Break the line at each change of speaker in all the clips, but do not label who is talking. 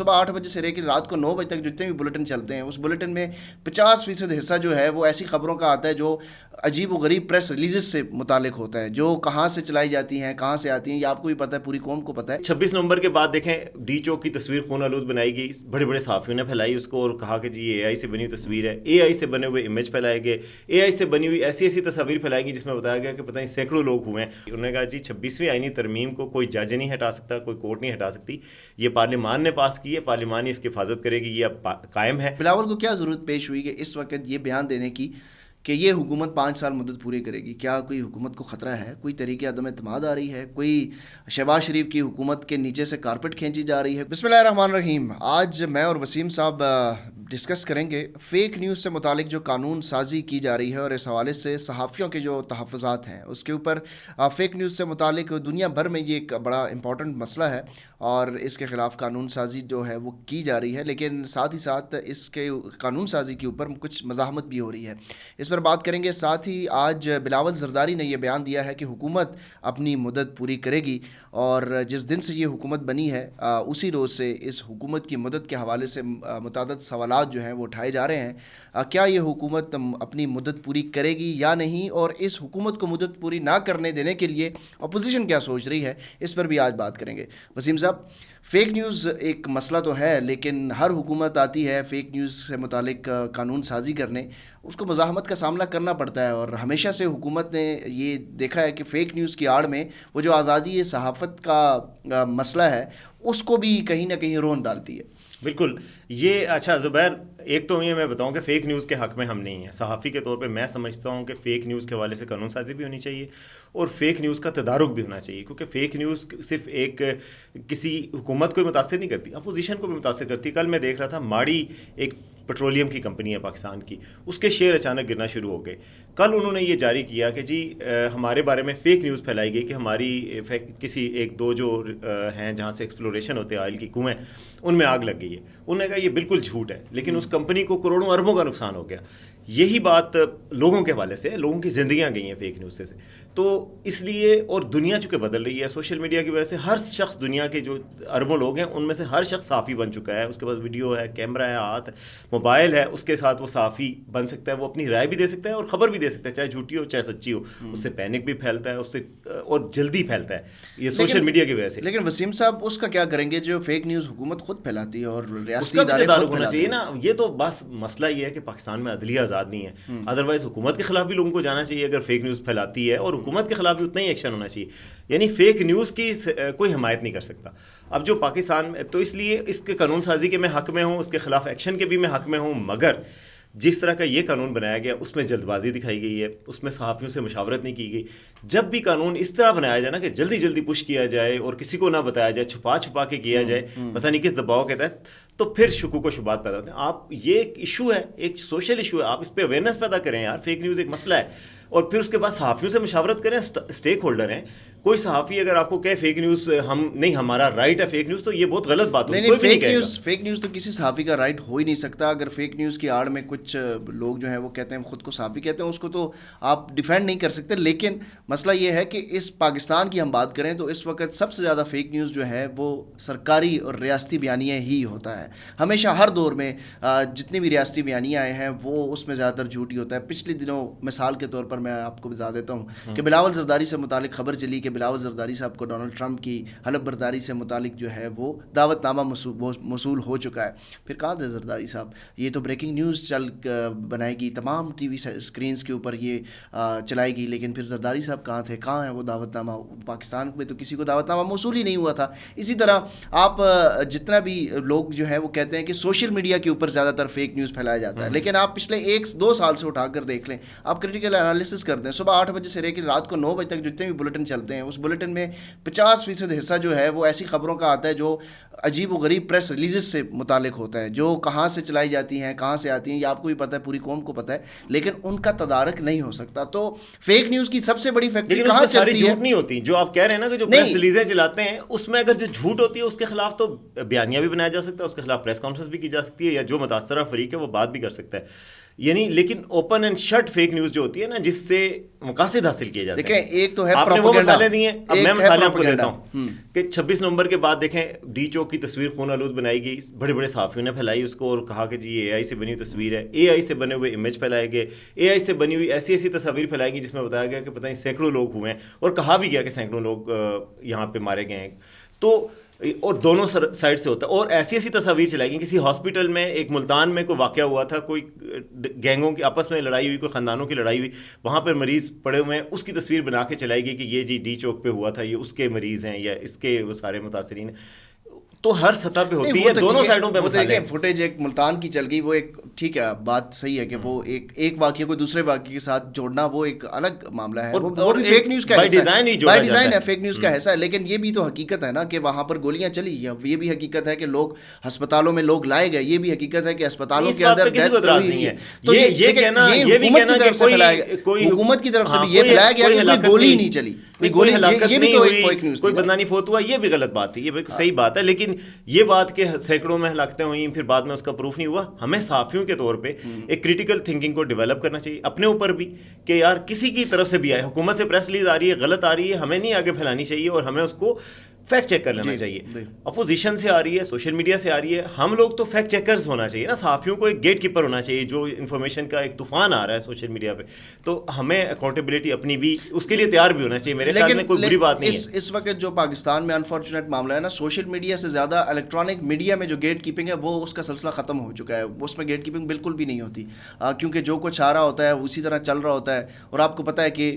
صبح 8 بجے سے لے کے رات کو 9 بجے تک جتنے بھی بلیٹن چلتے ہیں اس بلیٹن میں 50% حصہ جو ہے وہ ایسی خبروں کا آتا ہے جو عجیب و غریب پریس ریلیزز سے متعلق ہوتا ہے، جو کہاں سے چلائی جاتی ہیں، کہاں سے آتی ہیں، یہ آپ کو بھی پتہ ہے، پوری قوم کو پتہ ہے۔
26 نومبر کے بعد دیکھیں ڈی چوک کی تصویر خون آلود بنائی گئی، بڑے بڑے صحافیوں نے پھیلائی اس کو اور کہا کہ جی یہ اے آئی سے بنی ہوئی تصویر ہے، اے آئی سے بنے ہوئے امیج پھیلائے گئے، اے آئی سے بنی ہوئی ایسی ایسی تصاویر پھیلائی گئی جس میں بتایا گیا کہ پتہ نہیں سینکڑوں لوگ ہوئے ہیں۔ انہوں نے کہا جی 26ویں آئینی ترمیم کو کوئی جج نہیں ہٹا سکتا، کوئی کورٹ نہیں ہٹا سکتی، یہ پارلیمان نے پاس کی ہے، پارلیمان ہی اس کی حفاظت کرے گی، یہ اب قائم ہے۔
بلاول کو کیا ضرورت پیش ہوئی کہ اس وقت یہ بیان دینے کی کہ یہ حکومت 5 سال مدت پوری کرے گی؟ کیا کوئی حکومت کو خطرہ ہے؟ کوئی طریقہ عدم اعتماد آ رہی ہے؟ کوئی شہباز شریف کی حکومت کے نیچے سے کارپٹ کھینچی جا رہی ہے؟ بسم اللہ الرحمن الرحیم۔ آج میں اور وسیم صاحب ڈسکس کریں گے فیک نیوز سے متعلق جو قانون سازی کی جا رہی ہے اور اس حوالے سے صحافیوں کے جو تحفظات ہیں اس کے اوپر۔ فیک نیوز سے متعلق دنیا بھر میں یہ ایک بڑا امپورٹنٹ مسئلہ ہے اور اس کے خلاف قانون سازی جو ہے وہ کی جا رہی ہے، لیکن ساتھ ہی ساتھ اس کے قانون سازی کے اوپر کچھ مزاحمت بھی ہو رہی ہے، اس پر بات کریں گے۔ ساتھ ہی آج بلاول زرداری نے یہ بیان دیا ہے کہ حکومت اپنی مدت پوری کرے گی اور جس دن سے یہ حکومت بنی ہے اسی روز سے اس حکومت کی مدت کے حوالے سے متعدد سوالات جو ہیں وہ اٹھائے جا رہے ہیں۔ کیا یہ حکومت اپنی مدت پوری کرے گی یا نہیں، اور اس حکومت کو مدت پوری نہ کرنے دینے کے لیے اپوزیشن کیا سوچ رہی ہے، اس پر بھی آج بات کریں گے۔ وسیم صاحب، فیک نیوز ایک مسئلہ تو ہے، لیکن ہر حکومت آتی ہے فیک نیوز سے متعلق قانون سازی کرنے، اس کو مزاحمت کا سامنا کرنا پڑتا ہے، اور ہمیشہ سے حکومت نے یہ دیکھا ہے کہ فیک نیوز کی آڑ میں وہ جو آزادی صحافت کا مسئلہ ہے اس کو بھی کہیں نہ کہیں رون ڈالتی ہے۔
بالکل، یہ اچھا زبیر، ایک تو یہ میں بتاؤں کہ فیک نیوز کے حق میں ہم نہیں ہیں۔ صحافی کے طور پہ میں سمجھتا ہوں کہ فیک نیوز کے حوالے سے قانون سازی بھی ہونی چاہیے اور فیک نیوز کا تدارک بھی ہونا چاہیے، کیونکہ فیک نیوز صرف ایک کسی حکومت کو متاثر نہیں کرتی، اپوزیشن کو بھی متاثر کرتی۔ کل میں دیکھ رہا تھا ماڑی ایک پیٹرولیم کی کمپنی ہے پاکستان کی، اس کے شیئر اچانک گرنا شروع ہو گئے۔ کل انہوں نے یہ جاری کیا کہ جی ہمارے بارے میں فیک نیوز پھیلائی گئی کہ ہماری کسی ایک دو جو ہیں جہاں سے ایکسپلوریشن ہوتے ہیں آئل کی کنویں، ان میں آگ لگ گئی ہے۔ انہوں نے کہا یہ بالکل جھوٹ ہے، لیکن اس کمپنی کو کروڑوں اربوں کا نقصان ہو گیا۔ یہی بات لوگوں کے حوالے سے، لوگوں کی زندگیاں گئی ہیں فیک نیوز سے۔ تو اس لیے، اور دنیا چونکہ بدل رہی ہے سوشل میڈیا کی وجہ سے، ہر شخص، دنیا کے جو اربوں لوگ ہیں ان میں سے ہر شخص صحافی بن چکا ہے، اس کے پاس ویڈیو ہے، کیمرہ ہے، ہاتھ موبائل ہے، اس کے ساتھ وہ صحافی بن سکتا ہے، وہ اپنی رائے بھی دے سکتا ہے اور خبر بھی دے سکتا ہے، چاہے جھوٹی ہو چاہے سچی ہو۔ اس سے پینک بھی پھیلتا ہے، اس سے اور جلدی پھیلتا ہے یہ سوشل میڈیا کی وجہ سے۔
لیکن وسیم صاحب، اس کا کیا کریں گے جو فیک نیوز حکومت خود پھیلاتی ہے اور ریاستی
ادارے
ادارے خود
ہونا
پھیلاتے
چاہیے
ہیں؟
نا۔ یہ تو بس مسئلہ یہ ہے کہ پاکستان میں عدلیہ آزاد نہیں ہے، ادروائز حکومت کے خلاف بھی لوگوں کو جانا چاہیے اگر فیک نیوز پھیلاتی ہے، اور حکومت کے خلاف بھی اتنا ہی ایکشن ہونا چاہیے۔ یعنی فیک نیوز کی کوئی حمایت نہیں کر سکتا اب جو پاکستان میں، تو اس لیے اس کے قانون سازی کے میں حق میں ہوں، اس کے خلاف ایکشن کے بھی میں حق میں ہوں، مگر جس طرح کا یہ قانون بنایا گیا اس میں جلد بازی دکھائی گئی ہے، اس میں صحافیوں سے مشاورت نہیں کی گئی۔ جب بھی قانون اس طرح بنایا جائے نا کہ جلدی جلدی پش کیا جائے اور کسی کو نہ بتایا جائے، چھپا چھپا کے کیا جائے، پتہ نہیں کس دباؤ کے تحت، تو پھر شکوک و شبہات پیدا ہوتے ہیں۔ آپ، یہ ایک ایشو ہے، ایک سوشل ایشو ہے، آپ اس پہ اویئرنیس پیدا کریں یار۔ فیک نیوز ایک مسئلہ ہے، اور پھر اس کے بعد صحافیوں سے مشاورت کریں، اسٹیک ہولڈر ہیں۔ کوئی صحافی اگر آپ کو کہے فیک نیوز ہم نہیں، ہمارا رائٹ ہے فیک نیوز، تو یہ بہت غلط بات ہوگی۔ کوئی بھی نہیں کہے گا
فیک نیوز تو کسی صحافی کا رائٹ ہو ہی نہیں سکتا۔ اگر فیک نیوز کی آڑ میں کچھ لوگ جو ہیں وہ کہتے ہیں خود کو صحافی کہتے ہیں، اس کو تو آپ ڈیفینڈ نہیں کر سکتے۔ لیکن مسئلہ یہ ہے کہ اس پاکستان کی ہم بات کریں تو اس وقت سب سے زیادہ فیک نیوز جو ہے وہ سرکاری اور ریاستی بیانیے ہی ہوتا ہے۔ ہمیشہ ہر دور میں جتنی بھی ریاستی بیانیے آئے ہیں وہ اس میں زیادہ تر جھوٹ ہی ہوتا ہے۔ پچھلے دنوں مثال کے طور پر میں آپ کو بتا دیتا ہوں کہ بلاول زرداری سے متعلق خبر چلی کہ بلاول زرداری صاحب کو ڈونلڈ ٹرمپ کی حلف برداری سے متعلق جو ہے وہ دعوت نامہ موصول ہو چکا ہے۔ پھر کہاں تھے زرداری صاحب؟ یہ تو بریکنگ نیوز بنائے گی، تمام ٹی وی اسکرینز کے اوپر یہ چلائے گی، لیکن پھر زرداری صاحب کہاں تھے؟ کہاں ہے وہ دعوت نامہ؟ پاکستان میں تو کسی کو دعوت نامہ موصول ہی نہیں ہوا تھا۔ اسی طرح آپ جتنا بھی لوگ جو ہے وہ کہتے ہیں کہ سوشل میڈیا کے اوپر زیادہ تر فیک نیوز پھیلایا جاتا ہے، لیکن آپ پچھلے 1-2 سال سے اٹھا کر دیکھ لیں، آپ کریٹیکل انالیسس کرتے ہیں، صبح 8 بجے سے لے کے رات کو 9 بجے تک جتنے بھی بلیٹن چلتے ہیں اس بلیٹن میں 50% حصہ جو ہے وہ ایسی خبروں کا آتا ہے جو عجیب و غریب پریس ریلیزز سے متعلق ہوتا ہے، جو کہاں سے چلائی جاتی ہیں، کہاں سے آتی ہیں، یہ آپ کو بھی پتہ ہے، پوری قوم کو پتہ ہے، لیکن ان کا تدارک نہیں ہو سکتا۔ تو فیک نیوز کی سب سے بڑی فیکٹری کہاں چلتی ہے؟
ساری جھوٹ نہیں ہوتی جو آپ کہہ رہے ہیں نا، کہ جو پریس ریلیزیں چلاتے ہیں اس میں اگر جو جھوٹ ہوتی ہے اس کے خلاف تو بیانیہ بھی بنایا جا سکتا ہے، اس کے خلاف پریس کانفرنس بھی کی جا سکتی ہے، یا جو متاثرہ فریق ہے وہ بات بھی کر سکتا ہے۔ یعنی لیکن open and shut fake news جو ہوتی ہے نا، جس سے مقاصد حاصل کیے جاتے ہیں.
دیکھیں ایک تو ہے
آپ نے وہ مثالیں دی ہیں، اب میں مثالیں آپ کو دیتا ہوں کہ 26 نومبر کے بعد دیکھیں ڈی چوک کی تصویر خون آلود بنائی گئی، بڑے بڑے صحافیوں نے پھیلائی اس کو اور کہا کہ جی یہ اے آئی سے بنی ہوئی تصویر ہے. اے آئی سے بنے ہوئے امیج پھیلائے گئے، اے آئی سے بنی ہوئی ایسی ایسی تصاویر پھیلائی گئی جس میں بتایا گیا کہ پتہ نہیں سینکڑوں لوگ ہوئے ہیں، اور کہا بھی گیا کہ سینکڑوں لوگ یہاں پہ مارے گئے ہیں. تو اور دونوں سائڈ سے ہوتا ہے. اور ایسی ایسی تصاویر چلائی گئی، کسی ہاسپٹل میں ایک ملتان میں کوئی واقعہ ہوا تھا، کوئی گینگوں کی آپس میں لڑائی ہوئی، کوئی خاندانوں کی لڑائی ہوئی، وہاں پر مریض پڑے ہوئے ہیں، اس کی تصویر بنا کے چلائی گئی کہ یہ جی ڈی چوک پہ ہوا تھا، یہ اس کے مریض ہیں یا اس کے وہ سارے متاثرین ہیں. تو ہر سطح پہ ہوتی ہے، دونوں سائڈوں پہ مسئلہ ہے.
فوٹیج ایک ملتان کی چل گئی، وہ ایک ٹھیک ہے بات صحیح ہے کہ وہ ایک واقعے کو دوسرے واقعے کے ساتھ جوڑنا وہ ایک الگ معاملہ ہے، وہ بھی فیک نیوز کا بائی ڈیزائن ہے، فیک نیوز کا ایسا ہے. لیکن یہ بھی تو حقیقت ہے نا کہ وہاں پر گولیاں چلی، یہ بھی حقیقت ہے کہ لوگ ہسپتالوں میں لوگ لائے گئے، یہ بھی حقیقت ہے کہ اسپتالوں کے اندر
کسی کو اعتراض نہیں ہے. یہ کہنا کہ کوئی
حکومت کی طرف سے بھی یہ پھیلایا گیا کہ کوئی گولی نہیں چلی،
کوئی ہلاکت نہیں ہوئی، کوئی بدنانی فوت ہوا، یہ بھی غلط بات ہے، یہ بالکل صحیح بات ہے. لیکن یہ بات کہ سینکڑوں میں ہلاکتیں ہوئیں پھر بعد میں اس کا پروف نہیں ہوا، ہمیں صحافیوں کے طور پہ ایک کریٹیکل تھنکنگ کو ڈیولپ کرنا چاہیے اپنے اوپر بھی، کہ یار کسی کی طرف سے بھی آئے، حکومت سے پریس ریلیز آ رہی ہے غلط آ رہی ہے، ہمیں نہیں آگے پھیلانی چاہیے اور ہمیں اس کو فیکٹ چیک کر لینا چاہیے. اپوزیشن سے آ رہی ہے، سوشل میڈیا سے آ رہی ہے، ہم لوگ تو فیکٹ چیکرز ہونا چاہیے نا. صحافیوں کو ایک گیٹ کیپر ہونا چاہیے. جو انفارمیشن کا ایک طوفان آ رہا ہے سوشل میڈیا پہ، تو ہمیں اکاؤنٹیبلٹی اپنی بھی اس کے لیے تیار بھی ہونا چاہیے. میرے خیال میں کوئی بری بات نہیں ہے.
اس وقت جو پاکستان میں انفارچونیٹ معاملہ ہے نا، سوشل میڈیا سے زیادہ الیکٹرانک میڈیا میں جو گیٹ کیپنگ ہے وہ اس کا سلسلہ ختم ہو چکا ہے. اس میں گیٹ کیپنگ بالکل بھی نہیں ہوتی، کیونکہ جو کچھ آ رہا ہوتا ہے اسی طرح چل رہا ہوتا ہے. اور آپ کو پتہ ہے کہ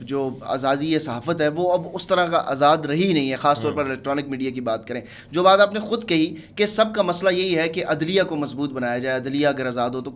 جو آزادی صحافت ہے وہ اب اس طرح کا آزاد رہی نہیں ہے، خاص طور پر الیکٹرانک میڈیا کی بات کریں. جو بات آپ نے خود کہی کہ سب کا مسئلہ یہی ہے کہ عدلیہ کو مضبوط بنایا جائے. عدلیہ اگر آزاد ہو تو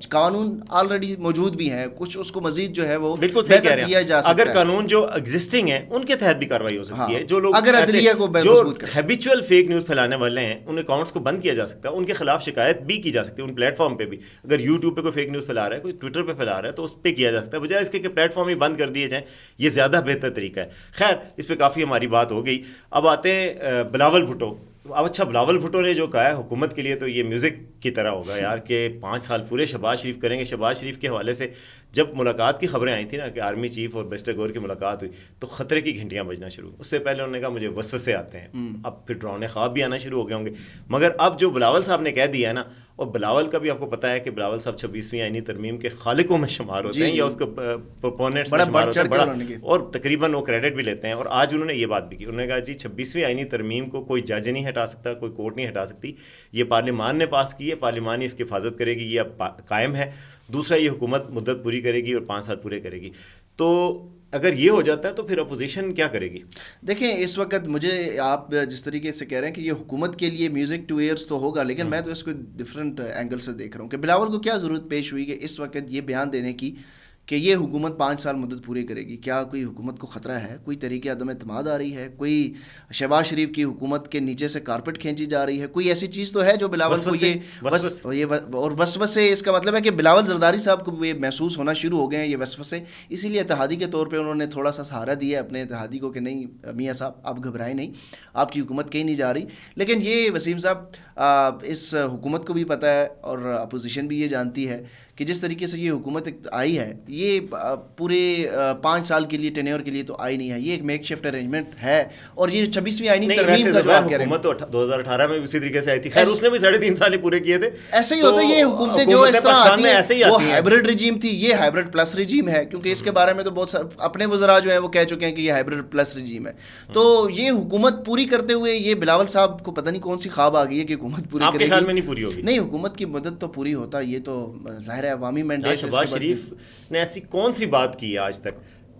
قانون آلریڈی موجود بھی ہیں، کچھ اس کو مزید جو ہے وہ
بالکل صحیح کہہ رہے ہیں. اگر قانون جو ایگزسٹنگ ہیں ان کے تحت بھی کارروائی ہو سکتی ہے. جو لوگ
اگر عدلیہ کو
جو ہیبیچول فیک نیوز پھیلانے والے ہیں ان اکاؤنٹس کو بند کیا جا سکتا ہے، ان کے خلاف شکایت بھی کی جا سکتی ہے ان پلیٹ فارم پہ بھی. اگر یوٹیوب پہ کوئی فیک نیوز پھیلا رہا ہے، کوئی ٹویٹر پہ پھیلا رہا ہے، تو اس پہ کیا جا سکتا ہے، بجائے اس کے کہ پلیٹ فارم ہی بند کر دیے جائیں. یہ زیادہ بہتر طریقہ ہے. خیر اس پہ کافی ہماری بات ہو گئی. اب آتے ہیں بلاول بھٹو. اب اچھا بلاول بھٹو نے جو کہا ہے حکومت کے لیے تو یہ میوزک کی طرح ہوگا یار کہ 5 سال پورے شہباز شریف کریں گے. شہباز شریف کے حوالے سے جب ملاقات کی خبریں آئی تھیں نا کہ آرمی چیف اور بیسٹر گور کی ملاقات ہوئی تو خطرے کی گھنٹیاں بجنا شروع. اس سے پہلے انہوں نے کہا مجھے وسوسے آتے ہیں، اب پھر ڈراؤنے خواب بھی آنا شروع ہو گئے ہوں گے. مگر اب جو بلاول صاحب نے کہہ دیا ہے نا، اور بلاول کا بھی آپ کو پتہ ہے کہ بلاول صاحب 26ویں آئینی ترمیم کے خالقوں میں شمار ہوتے ہیں یا اس کو پرپوننٹس میں شمار ہوتے ہیں، اور تقریباً وہ کریڈٹ بھی لیتے ہیں. اور آج انہوں نے یہ بات بھی کی، انہوں نے کہا جی 26ویں آئینی ترمیم کو کوئی جج نہیں ہٹا سکتا، کوئی کورٹ نہیں ہٹا سکتی، یہ پارلیمان نے پاس کی ہے، پارلیمان ہی اس کی حفاظت کرے گی، یہ اب قائم ہے. دوسرا یہ حکومت مدت پوری کرے گی اور 5 سال پورے کرے گی. تو اگر یہ ہو جاتا ہے تو پھر اپوزیشن کیا کرے گی؟
دیکھیں اس وقت مجھے آپ جس طریقے سے کہہ رہے ہیں کہ یہ حکومت کے لیے میوزک 2 ایئرس تو ہوگا، لیکن میں تو اس کو ڈفرینٹ اینگل سے دیکھ رہا ہوں کہ بلاول کو کیا ضرورت پیش ہوئی کہ اس وقت یہ بیان دینے کی کہ یہ حکومت 5 سال مدت پوری کرے گی. کیا کوئی حکومت کو خطرہ ہے؟ کوئی طریقے عدم اعتماد آ رہی ہے؟ کوئی شہباز شریف کی حکومت کے نیچے سے کارپٹ کھینچی جا رہی ہے؟ کوئی ایسی چیز تو ہے جو بلاول کو یہ اور وسوسے، اس کا مطلب ہے کہ بلاول زرداری صاحب کو یہ محسوس ہونا شروع ہو گئے ہیں یہ وسوسے. اسی لیے اتحادی کے طور پہ انہوں نے تھوڑا سا سہارا دیا ہے اپنے اتحادی کو کہ نہیں میاں صاحب آپ گھبرائیں نہیں، آپ کی حکومت کہیں نہیں جا رہی. لیکن یہ وسیم صاحب اس حکومت کو بھی پتہ ہے اور اپوزیشن بھی یہ جانتی ہے کہ جس طریقے سے یہ حکومت آئی ہے یہ پورے 5 سال کے لیے ٹینیور کے لیے تو آئی نہیں ہے، یہ ایک میک شفٹ ارینجمنٹ ہے. اور یہ 26ویں آئینی ترمیم کا جو آپ کہہ رہے ہیں
حکومت 2018 میں اسی طریقے سے آئی تھی. خیر اس نے بھی 3.5 سال ہی پورے کیے تھے.
ایسے ہی ہوتا ہے یہ حکومتیں جو اس طرح آتی ہیں، وہ ہائبرڈ رجیم تھی، یہ ہائبرڈ پلس رجیم ہے. کیونکہ اس کے بارے میں تو بہت اپنے وزراء جو ہیں وہ کہہ چکے ہیں کہ یہ ہائبرڈ پلس رجیم ہے. تو یہ حکومت پوری کرتے ہوئے یہ بلاول صاحب کو پتہ نہیں کون سی خواب آ گئی ہے کہ حکومت پوری
آپ کے خیال میں نہیں پوری ہوگی؟
نہیں، حکومت کی مدت تو پوری ہوتا، یہ تو ظاہر ہے عوامی مینڈیٹ.
شہباز شریف نے ایسی کون سی بات کی ہے آج تک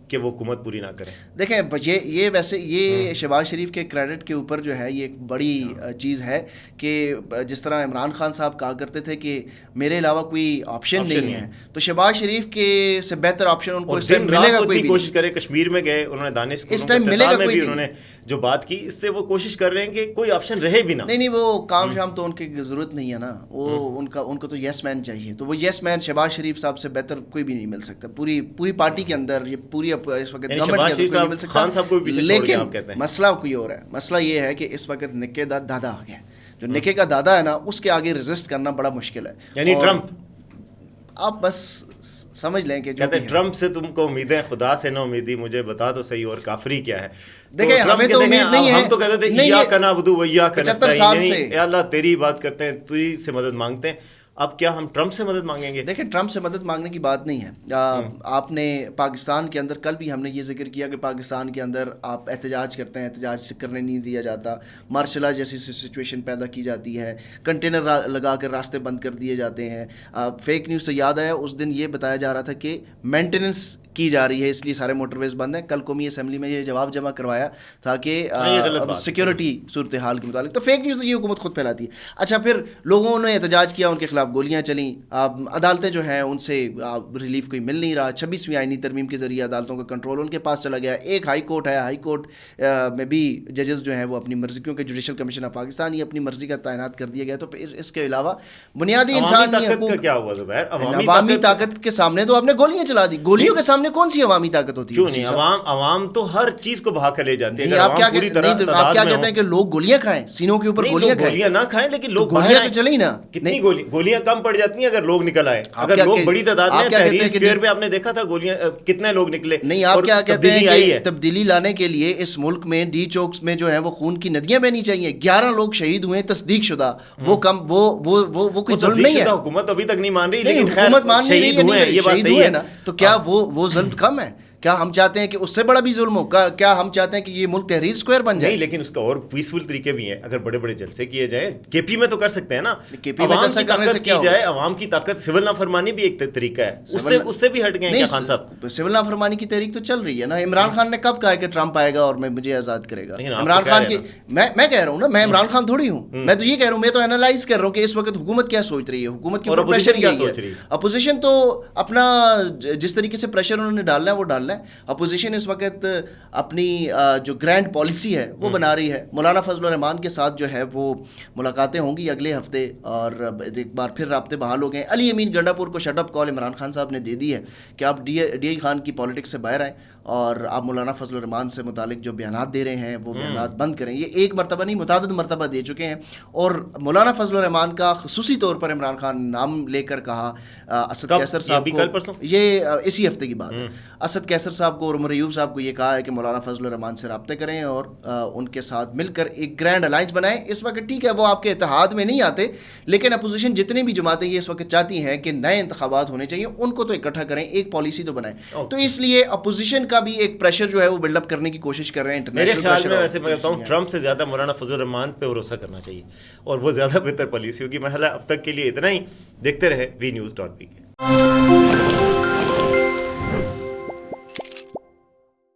کہ وہ حکومت پوری نہ کرے؟
دیکھیں یہ ویسے یہ شہباز شریف کے کریڈٹ کے اوپر جو ہے یہ ایک بڑی چیز ہے کہ جس طرح عمران خان صاحب کہا کرتے تھے کہ میرے علاوہ کوئی آپشن نہیں ہے، تو شہباز شریف کے سے بہتر آپشن ان کو اس ٹائم ملے گا کوئی بھی.
کوشش کرے کشمیر میں گئے انہوں نے دانش
اس ٹائم ملے گا کوئی بھی.
انہوں نے جو بات کی اس سے وہ کوشش کر رہے ہیں کہ کوئی آپشن رہے بھی نہ.
نہیں وہ کام شام تو ان کی ضرورت نہیں ہے نا، وہ ان کو تو یس مین چاہیے. تو وہ یس مین شہباز شریف صاحب سے بہتر کوئی بھی نہیں مل سکتا پوری پارٹی کے اندر. یہ پوری اس وقت لیکن مسئلہ کوئی اور ہے. مسئلہ یہ ہے کہ اس وقت نکے دادا آ گیا، جو نکے کا دادا ہے نا اس کے آگے ریزسٹ کرنا بڑا مشکل ہے.
یعنی ٹرمپ
آپ بس سمجھ لیں کہ جو
کہتے ہیں ٹرمپ سے تم کو امیدیں خدا سے نہ امیدی، مجھے بتا تو صحیح اور کافری کیا ہے.
دیکھیں ہمیں تو امید نہیں ہے.
ہم تو کہتے تھے ایاک نعبد و ایاک
75 سال سے
اے اللہ تیری بات کرتے ہیں، تجھی سے مدد مانگتے ہیں. اب کیا ہم ٹرمپ سے مدد مانگیں گے؟
دیکھیں ٹرمپ سے مدد مانگنے کی بات نہیں ہے. آپ نے پاکستان کے اندر کل بھی ہم نے یہ ذکر کیا کہ پاکستان کے اندر آپ احتجاج کرتے ہیں، احتجاج کرنے نہیں دیا جاتا، مارشل لا جیسی سچویشن پیدا کی جاتی ہے، کنٹینر لگا کر راستے بند کر دیے جاتے ہیں. فیک نیوز سے یاد آیا، اس دن یہ بتایا جا رہا تھا کہ مینٹیننس کی جا رہی ہے اس لیے سارے موٹر ویز بند ہیں. کل قومی اسمبلی میں یہ جواب جمع کروایا تھا کہ سیکیورٹی صورتحال کے متعلق. تو فیک نیوز تو یہ حکومت خود پھیلاتی ہے. اچھا پھر لوگوں نے احتجاج کیا، ان کے خلاف گولیاں چلیں، عدالتیں جو ہیں ان سے ریلیف کوئی مل نہیں رہا. 26ویں آئینی ترمیم کے ذریعے عدالتوں کا کنٹرول ان کے پاس چلا گیا. ایک ہائی کورٹ ہے، ہائی کورٹ میں بھی ججز جو ہیں وہ اپنی مرضی، کیونکہ جوڈیشل کمیشن آف پاکستان یہ اپنی مرضی کا تعینات کر دیا گیا. تو پھر اس کے علاوہ بنیادی انسانی حقوق،
کیا ہوا زبیر؟
عوامی طاقت کے سامنے تو آپ نے گولیاں چلا دی. گولیوں کے سامنے کون سی عوامی طاقت ہوتی ہے؟
کیوں نہیں؟ عوام تو ہر چیز کو بہا کر لے جاتی ہے.
آپ کیا کہتے ہیں کہ لوگ گولیاں کھائیں، سینوں کے اوپر
گولیاں نہ کھائیں، لیکن لوگ
گولیاں تو چلیں نا.
کتنی گولیاں کم پڑ جاتی ہیں اگر لوگ نکل آئے. اگر لوگ بڑی تعداد میں، تحریر اسکوائر پہ آپ نے دیکھا تھا گولیاں کتنے لوگ نکلے.
نہیں، آپ کیا کہتے ہیں کہ تبدیلی لانے کے لیے اس ملک میں ڈی چوکس میں جو ہے وہ خون کی ندیاں بہنی چاہیے. 11 لوگ شہید ہوئے تصدیق شدہ، وہ کم وہ کوئی ظلم نہیں ہے.
حکومت ابھی تک نہیں مان رہی، لیکن
حکومت مان نہیں
شہید ہوئے ہیں، یہ بات صحیح ہے
نا. تو کیا وہ ظلم کم ہے؟ کیا ہم چاہتے ہیں کہ اس سے بڑا بھی ظلم ہو؟ کیا ہم چاہتے ہیں کہ یہ ملک تحریر اسکوائر بن جائے؟
نہیں، لیکن اس کا اور پیسفل طریقے بھی ہیں. اگر بڑے بڑے جلسے کیے جائیں، کے پی میں تو کر سکتے ہیں نا.
کے پی میں جلسہ کرنے سے کیا
جائے، عوام کی طاقت، سول نافرمانی بھی ایک طریقہ ہے. اس سے بھی ہٹ گئے ہیں خان صاحب.
سول نافرمانی کی تحریک تو چل رہی ہے نا. عمران خان نے کب کہا کہ ٹرمپ آئے گا اور مجھے آزاد کرے گا؟ عمران خان کی میں کہہ رہا ہوں نا، میں عمران خان تھوڑی ہوں. میں تو یہ کہہ رہا ہوں، میں تو انالائز کر رہا ہوں کہ اس وقت حکومت کیا سوچ رہی ہے، حکومت کی پریشر کیا سوچ رہی ہے. اپوزیشن تو اپنا جس طریقے سے پریشر انہوں نے ڈالنا ہے وہ ڈالنا ہے. اپوزیشن اس وقت اپنی جو گرینڈ پالیسی ہے وہ بنا رہی ہے. مولانا فضل الرحمان کے ساتھ جو ہے وہ ملاقاتیں ہوں گی اگلے ہفتے، اور ایک بار پھر رابطے بحال ہو گئے. علی امین گنڈا پور کو شٹ اپ کال عمران خان صاحب نے دے دی ہے کہ آپ ڈی آئی خان کی پالیٹکس سے باہر آئیں اور آپ مولانا فضل الرحمان سے متعلق جو بیانات دے رہے ہیں وہ بیانات بند کریں. یہ ایک مرتبہ نہیں، متعدد مرتبہ دے چکے ہیں. اور مولانا فضل الرحمان کا خصوصی طور پر عمران خان نام لے کر کہا اسد کیسر صاحب کو، یہ اسی ہفتے کی بات ہے، اسد کیسر صاحب کو اور عمر ایوب صاحب کو یہ کہا ہے کہ مولانا فضل الرحمان سے رابطے کریں اور ان کے ساتھ مل کر ایک گرینڈ الائنس بنائیں. اس وقت ٹھیک ہے وہ آپ کے اتحاد میں نہیں آتے، لیکن اپوزیشن جتنی بھی جماعتیں یہ اس وقت چاہتی ہیں کہ نئے انتخابات ہونے چاہیے، ان کو تو اکٹھا کریں، ایک پالیسی تو بنائیں. تو اس لیے اپوزیشن کا بھی ایک پریشر جو ہے وہ بلڈ اپ کرنے کی کوشش کر رہے ہیں.
میرے خیال میں ویسے میں کہتا ہوں ٹرمپ سے زیادہ مولانا فضل الرحمان پہ بھروسہ کرنا چاہیے اور وہ زیادہ بہتر پالیسی ہوگی. مرحلہ اب تک کے لیے اتنا ہی. دیکھتے رہے وی نیوز.pk.